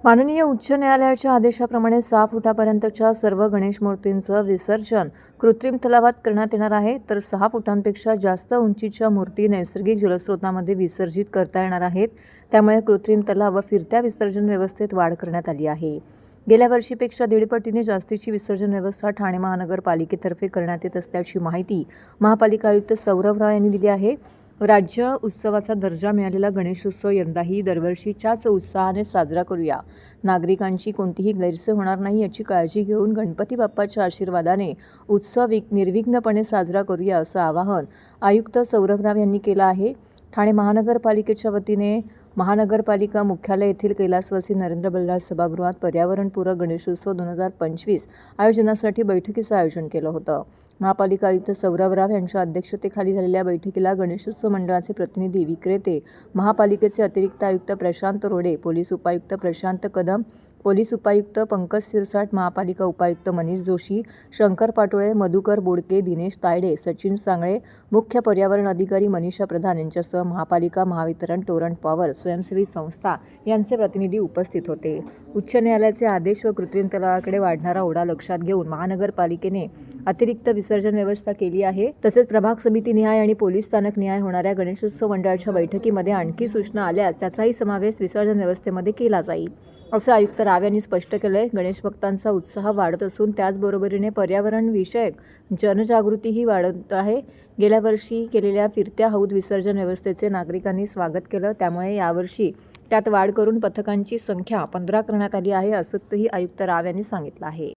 माननीय उच्च न्यायालयाच्या आदेशाप्रमाणे 6 फुटापर्यंतच्या सर्व गणेश मूर्तींचं विसर्जन कृत्रिम तलावात करण्यात येणार आहे, तर 6 फुटांपेक्षा जास्त उंचीच्या मूर्ती नैसर्गिक जलस्रोतामध्ये विसर्जित करता येणार आहेत. त्यामुळे कृत्रिम तलाव व फिरत्या विसर्जन व्यवस्थेत वाढ करण्यात आली आहे. गेल्या वर्षीपेक्षा 1.5 पटीने जास्तीची विसर्जन व्यवस्था ठाणे महानगरपालिकेतर्फे करण्यात येत असल्याची माहिती महापालिका आयुक्त सौरभ राव यांनी दिली आहे. राज्य उत्सवाचा दर्जा मिळालेला गणेशोत्सव यंदाही दरवर्षीच्याच उत्साहाने साजरा करूया. नागरिकांची कोणतीही गैरसोय होणार नाही याची काळजी घेऊन गणपती बाप्पाच्या आशीर्वादाने उत्सव निर्विघ्नपणे साजरा करूया, असं आवाहन आयुक्त सौरभ राव यांनी केलं आहे. ठाणे महानगरपालिकेच्या वतीने महानगरपालिका मुख्यालय येथील कैलासवासी नरेंद्र बल्लाळ सभागृहात पर्यावरणपूरक गणेशोत्सव 2025 आयोजनासाठी बैठकीचं आयोजन केलं होतं. महापालिका आयुक्त सौरभ राव यांच्या अध्यक्षतेखाली झालेल्या बैठकीला गणेशोत्सव मंडळाचे प्रतिनिधी, विक्रेते, महापालिकेचे अतिरिक्त आयुक्त प्रशांत रोडे, पोलीस उपायुक्त प्रशांत कदम, पोलीस उपायुक्त पंकज सिरसाट, महापालिका उपायुक्त मनीष जोशी, शंकर पाटोळे, मधुकर बोडके, दिनेश तायडे, सचिन सांगळे, मुख्य पर्यावरण अधिकारी मनीषा प्रधान यांच्यासह महापालिका, महावितरण, टोरंट पॉवर, स्वयंसेवी संस्था यांचे प्रतिनिधी उपस्थित होते. उच्च न्यायालयाचे आदेश व कृत्रिम तलावाकडे वाढणारा ओढा लक्षात घेऊन महानगरपालिकेने अतिरिक्त विसर्जन व्यवस्था केली आहे. तसेच प्रभाग समिती निहाय आणि पोलीस स्थानक निहाय होणाऱ्या गणेशोत्सव मंडळाच्या बैठकीमध्ये आणखी सूचना आल्यास त्याचाही समावेश विसर्जन व्यवस्थेमध्ये केला जाईल, असं आयुक्त राव यांनी स्पष्ट केलंय. गणेश भक्तांचा उत्साह वाढत असून त्याचबरोबरीने पर्यावरण विषयक जनजागृतीही वाढत आहे. गेल्या वर्षी केलेल्या फिरत्या हौद विसर्जन व्यवस्थेचे नागरिकांनी स्वागत केलं, त्यामुळे यावर्षी त्यात वाढ करून पथकांची संख्या 15 करण्यात आली आहे, असंही आयुक्त राव यांनी सांगितलं आहे.